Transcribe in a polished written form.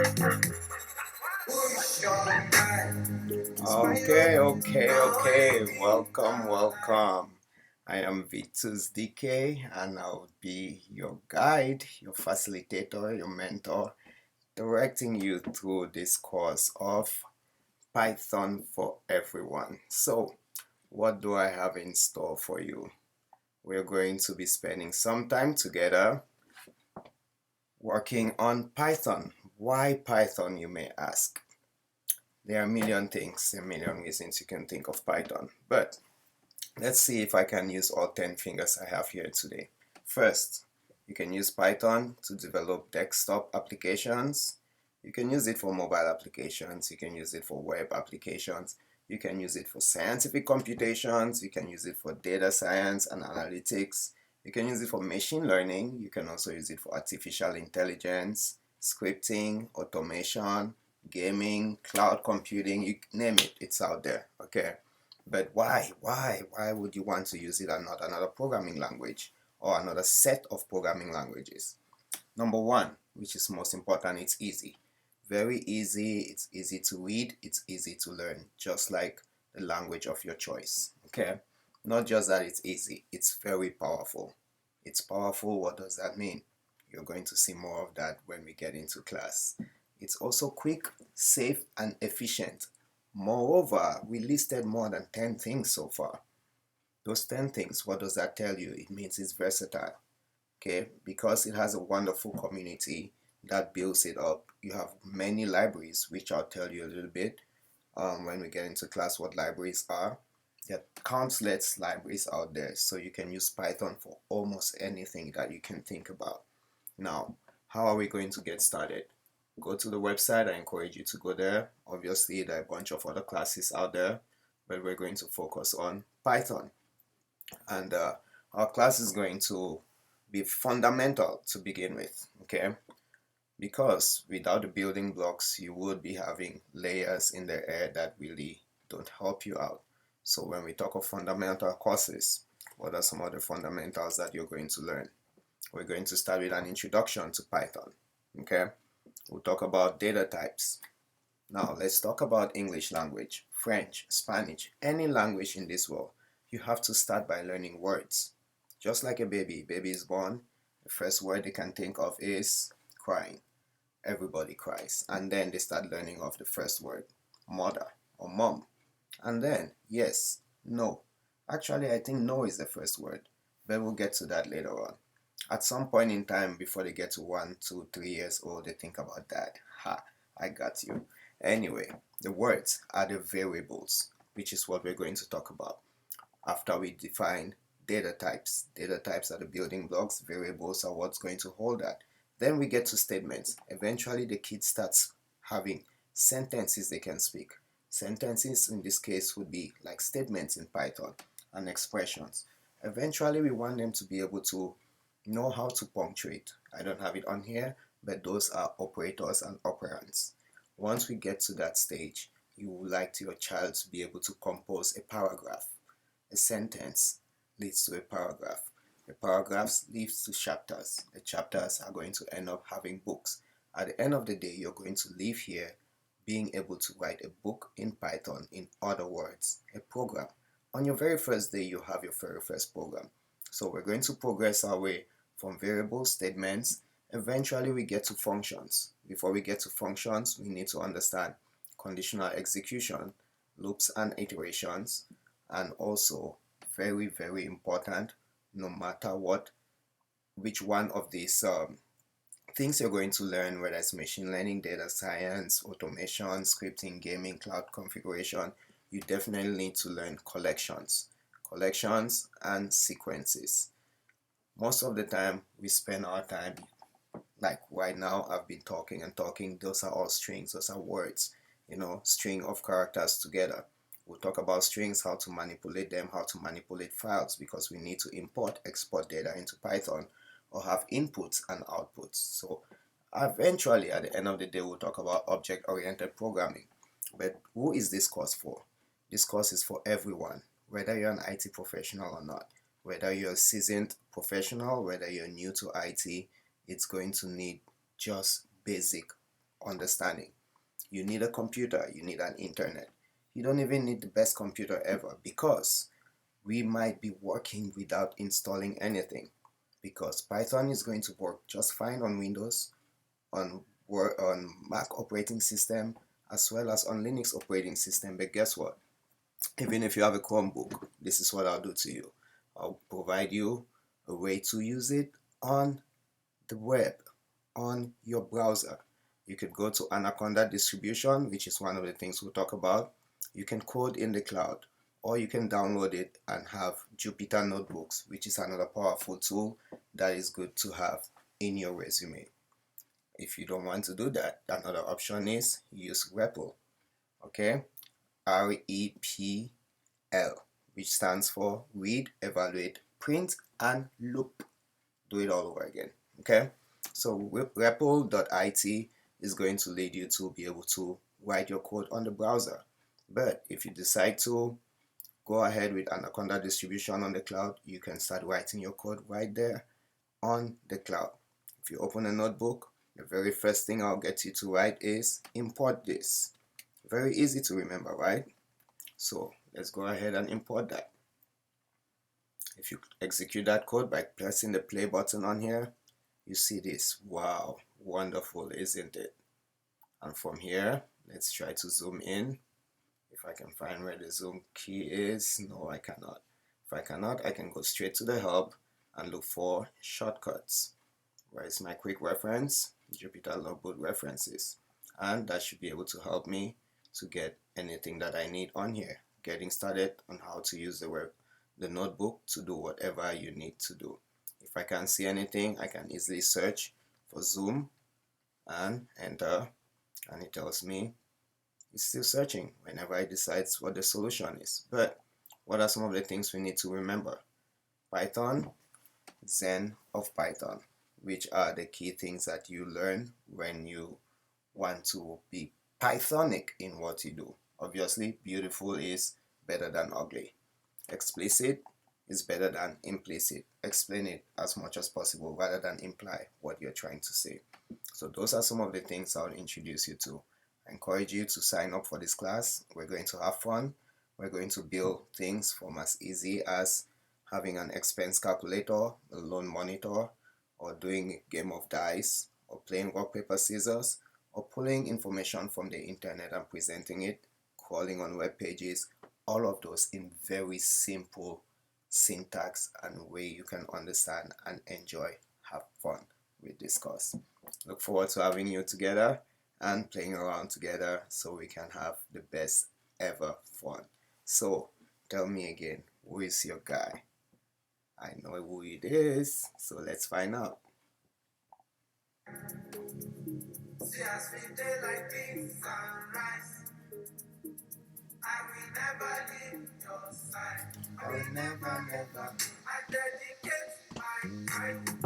Okay. Welcome. I am Vitus DK, and I'll be your guide, your facilitator, your mentor, directing you through this course of Python for everyone. So, what do I have in store for you? We're going to be spending some time together working on Python. Why Python, you may ask? There are a million things, a million reasons you can think of Python, but let's see if I can use all 10 fingers I have here today. First, you can use Python to develop desktop applications. You can use it for mobile applications. You can use it for web applications. You can use it for scientific computations. You can use it for data science and analytics. You can use it for machine learning. You can also use it for artificial intelligence, scripting, automation, gaming, cloud computing, you name it, it's out there. Okay. But why? Why would you want to use it and not another programming language or another set of programming languages? Number one, which is most important, it's easy. Very easy, it's easy to read, it's easy to learn, just like the language of your choice. Okay? Not just that it's easy, it's very powerful. It's powerful, what does that mean? You're going to see more of that when we get into class. It's also quick, safe, and efficient. Moreover, we listed more than 10 things so far. Those 10 things, what does that tell you? It means it's versatile. Okay, because it has a wonderful community that builds it up. You have many libraries, which I'll tell you a little bit when we get into class what libraries are. There are countless libraries out there, so you can use Python for almost anything that you can think about. Now, how are we going to get started? Go to the website. I encourage you to go there. Obviously, there are a bunch of other classes out there, but we're going to focus on Python. And our class is going to be fundamental to begin with, okay? Because without the building blocks, you would be having layers in the air that really don't help you out. So when we talk of fundamental courses, what are some of the fundamentals that you're going to learn? We're going to start with an introduction to Python, okay? We'll talk about data types. Now let's talk about English language, French, Spanish, any language in this world. You have to start by learning words. Just like a baby is born, the first word they can think of is crying. Everybody cries. And then they start learning of the first word, mother or mom. And then, yes, no. Actually, I think no is the first word, but we'll get to that later on. At some point in time, before they get to 1, 2, 3 years old, they think about that. Ha, I got you. Anyway, the words are the variables, which is what we're going to talk about. After we define data types are the building blocks, variables are what's going to hold that. Then we get to statements. Eventually, the kid starts having sentences they can speak. Sentences in this case would be like statements in Python and expressions. Eventually, we want them to be able to know how to punctuate. I don't have it on here, but those are operators and operands. Once we get to that stage, you would like your child to be able to compose a paragraph. A sentence leads to a paragraph. The paragraphs leads to chapters. The chapters are going to end up having books. At the end of the day, you're going to leave here being able to write a book in Python, in other words, a program. On your very first day, you have your very first program. So we're going to progress our way from variable statements. Eventually, we get to functions. Before we get to functions, we need to understand conditional execution, loops and iterations, and also very important, no matter which one of these things you're going to learn, whether it's machine learning, data science, automation, scripting, gaming, cloud configuration, you definitely need to learn collections and sequences. Most of the time we spend our time, like right now I've been talking and talking, those are all strings, those are words, string of characters together. We'll talk about strings, how to manipulate them, how to manipulate files, because we need to import, export data into Python or have inputs and outputs. So eventually, at the end of the day, we'll talk about object-oriented programming. But who is this course for? This course is for everyone, whether you're an IT professional or not. Whether you're a seasoned professional, whether you're new to IT, it's going to need just basic understanding. You need a computer, you need an internet. You don't even need the best computer ever, because we might be working without installing anything, because Python is going to work just fine on Windows, on Mac operating system, as well as on Linux operating system. But guess what? Even if you have a Chromebook, this is what I'll do to you. I'll provide you a way to use it on the web, on your browser. You could go to Anaconda distribution, which is one of the things we'll talk about. You can code in the cloud, or you can download it and have Jupyter Notebooks, which is another powerful tool that is good to have in your resume. If you don't want to do that, another option is use REPL. Okay, REPL, which stands for read, evaluate, print, and loop. Do it all over again. Okay, so REPL.it is going to lead you to be able to write your code on the browser. But if you decide to go ahead with Anaconda distribution on the cloud, you can start writing your code right there on the cloud. If you open a notebook, the very first thing I'll get you to write is import this. Very easy to remember, right? So let's go ahead and import that. If you execute that code by pressing the play button on here, you see this. Wow, wonderful, isn't it? And from here, let's try to zoom in. If I can find where the zoom key is. No, I cannot. If I cannot, I can go straight to the hub and look for shortcuts. Where is my quick reference? Jupyter Notebook references. And that should be able to help me to get anything that I need on here. Getting started on how to use the notebook to do whatever you need to do. If I can't see anything, I can easily search for zoom and enter, and it tells me it's still searching whenever it decides what the solution is. But what are some of the things we need to remember? Python, Zen of Python, which are the key things that you learn when you want to be Pythonic in what you do. Obviously, beautiful is better than ugly. Explicit is better than implicit. Explain it as much as possible rather than imply what you're trying to say. So those are some of the things I'll introduce you to. I encourage you to sign up for this class. We're going to have fun. We're going to build things from as easy as having an expense calculator, a loan monitor, or doing a game of dice, or playing rock, paper, scissors, or pulling information from the internet and presenting it, crawling on web pages, all of those in very simple syntax and way you can understand and enjoy, have fun with this course. Look forward to having you together and playing around together so we can have the best ever fun. So tell me again, who is your guy? I know who it is, so let's find out. See us we day like the sunrise. I will never leave your side. I will never, never. I dedicate my time.